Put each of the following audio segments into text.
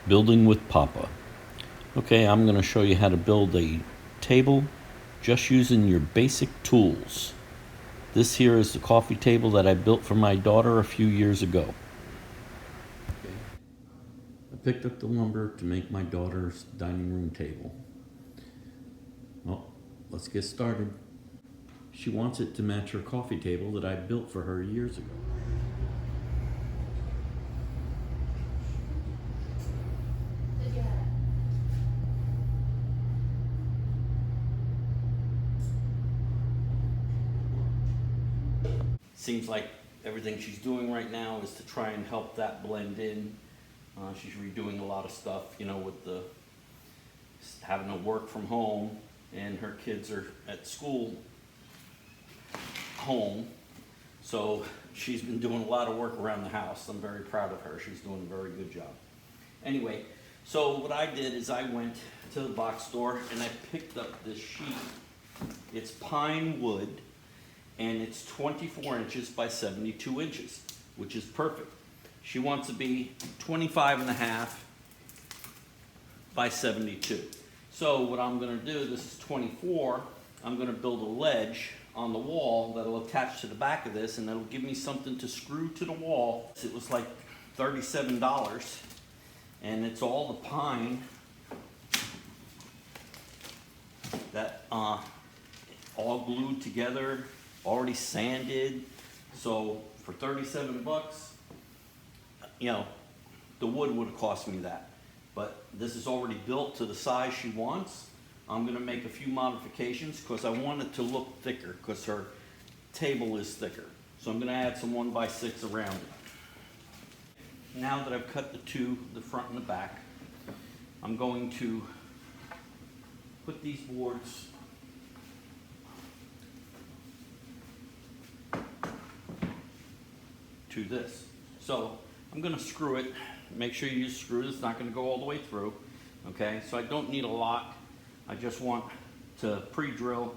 Building with Papa. Okay, I'm going to show you how to build a table just using your basic tools. This here is the coffee table that I built for my daughter a few years ago. Okay. I picked up the lumber to make my daughter's dining room table. Well, let's get started. She wants it to match her coffee table that I built for her years ago. Seems like everything she's doing right now is to try and help that blend in. She's redoing a lot of stuff, you know, with the having to work from home, and her kids are at school home. So she's been doing a lot of work around the house. I'm very proud of her. She's doing a very good job. Anyway, so what I did is I went to the box store and I picked up this sheet. It's pine wood, and it's 24 inches by 72 inches, which is perfect. She wants to be 25 and a half by 72. So what I'm gonna do, this is 24, I'm gonna build a ledge on the wall that'll attach to the back of this, and that'll give me something to screw to the wall. It was like $37, and it's all the pine that all glued together, already sanded. So for 37 bucks, you know, the wood would have cost me that. But this is already built to the size she wants. I'm gonna make a few modifications because I want it to look thicker, because her table is thicker. So I'm gonna add some 1x6 around it. Now that I've cut the two, the front and the back, I'm going to put these boards to this. So I'm gonna screw it. Make sure you use screws. It's not gonna go all the way through. Okay, so I don't need a lot. I just want to pre-drill.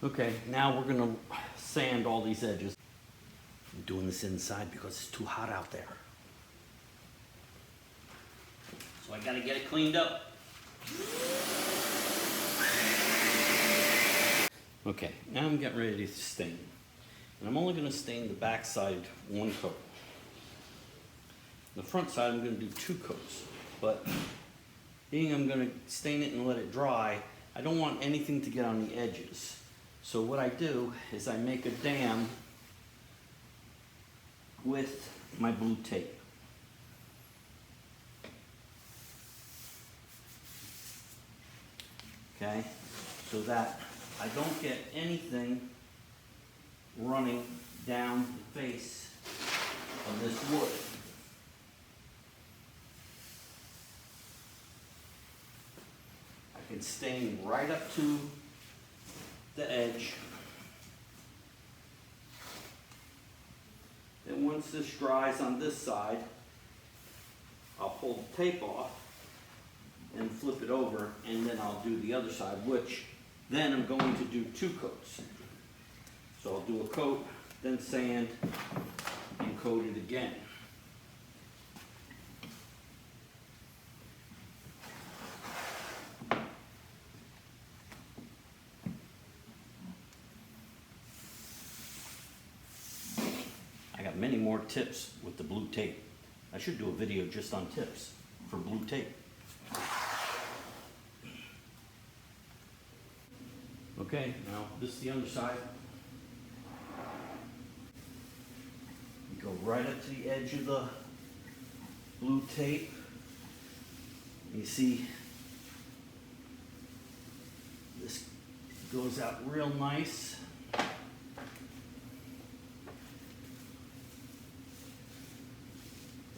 Okay, now we're gonna sand all these edges. I'm doing this inside because it's too hot out there. So I gotta get it cleaned up. Okay, now I'm getting ready to stain. And I'm only gonna stain the back side one coat. The front side I'm gonna do 2 coats. But being I'm gonna stain it and let it dry, I don't want anything to get on the edges. So what I do is I make a dam with my blue tape. okay? So that I don't get anything running down the face of this wood. I can stain right up to the edge. Then once this dries on this side, I'll pull the tape off and flip it over, and then I'll do the other side, which then I'm going to do 2 coats. So I'll do a coat, then sand, and coat it again. I got many more tips with the blue tape. I should do a video just on tips for blue tape. Okay, now this is the underside. You go right up to the edge of the blue tape. You see this goes out real nice.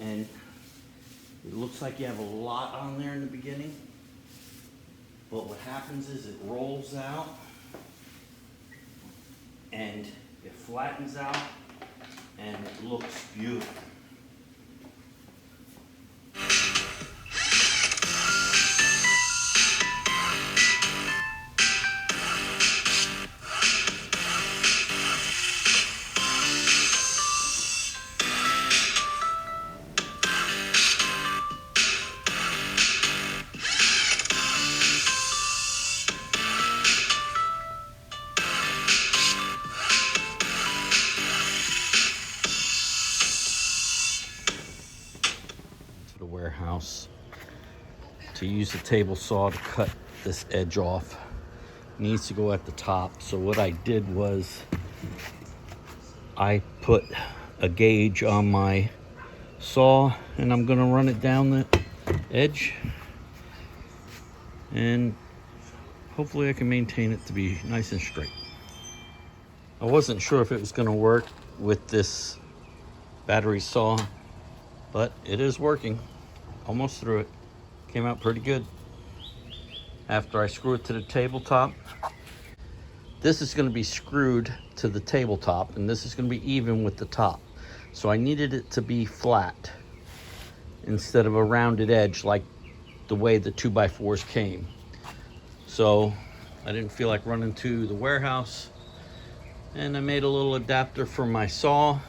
And it looks like you have a lot on there in the beginning, but what happens is it rolls out and it flattens out and it looks beautiful. The warehouse to use the table saw to cut this edge off. It needs to go at the top. So what I did was I put a gauge on my saw and I'm gonna run it down the edge, and hopefully I can maintain it to be nice and straight. I wasn't sure if it was gonna work with this battery saw, but it is working. Almost through it. Came out pretty good. After I screw it to the tabletop, this is going to be screwed to the tabletop, and this is going to be even with the top. So I needed it to be flat instead of a rounded edge like the way the 2x4s came. So I didn't feel like running to the warehouse, and I made a little adapter for my saw.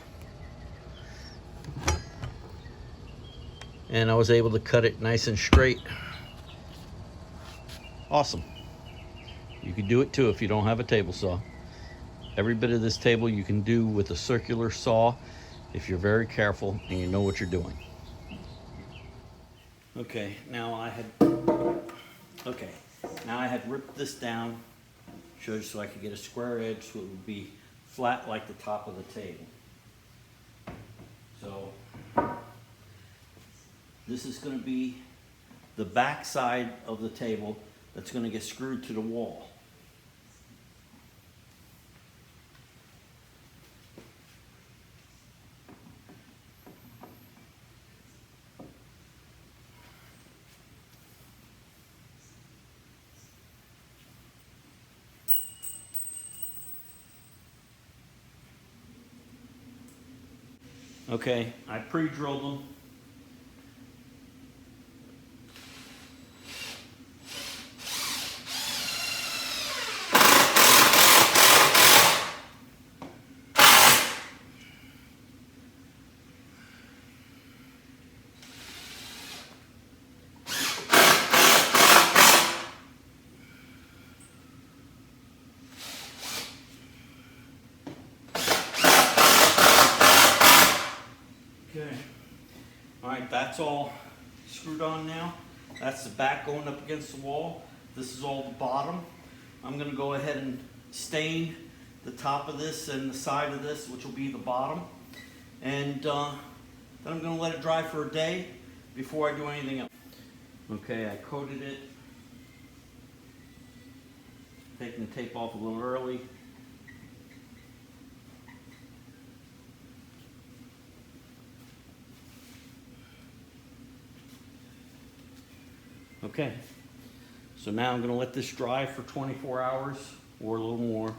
And I was able to cut it nice and straight. Awesome. You can do it too if you don't have a table saw. Every bit of this table you can do with a circular saw if you're very careful and you know what you're doing. Okay, now I had ripped this down, showed you so I could get a square edge so it would be flat like the top of the table. So this is going to be the back side of the table that's going to get screwed to the wall. Okay, I pre-drilled them. Okay. All right, that's all screwed on now. That's the back going up against the wall. This is all the bottom. I'm gonna go ahead and stain the top of this and the side of this, which will be the bottom. And then I'm gonna let it dry for a day before I do anything else. Okay, I coated it taking the tape off a little early. Okay, so now I'm gonna let this dry for 24 hours or a little more,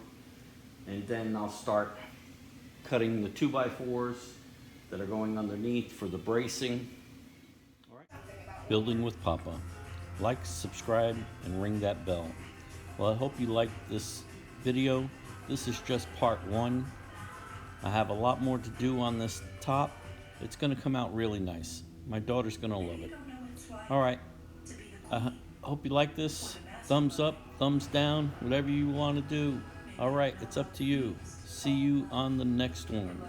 and then I'll start cutting the 2x4s that are going underneath for the bracing. All right. Building with Papa. Like, subscribe, and ring that bell. Well, I hope you liked this video. This is just part one. I have a lot more to do on this top. It's gonna come out really nice. My daughter's gonna love it. All right. I hope you like this. Thumbs up, thumbs down, whatever you want to do. All right, it's up to you. See you on the next one.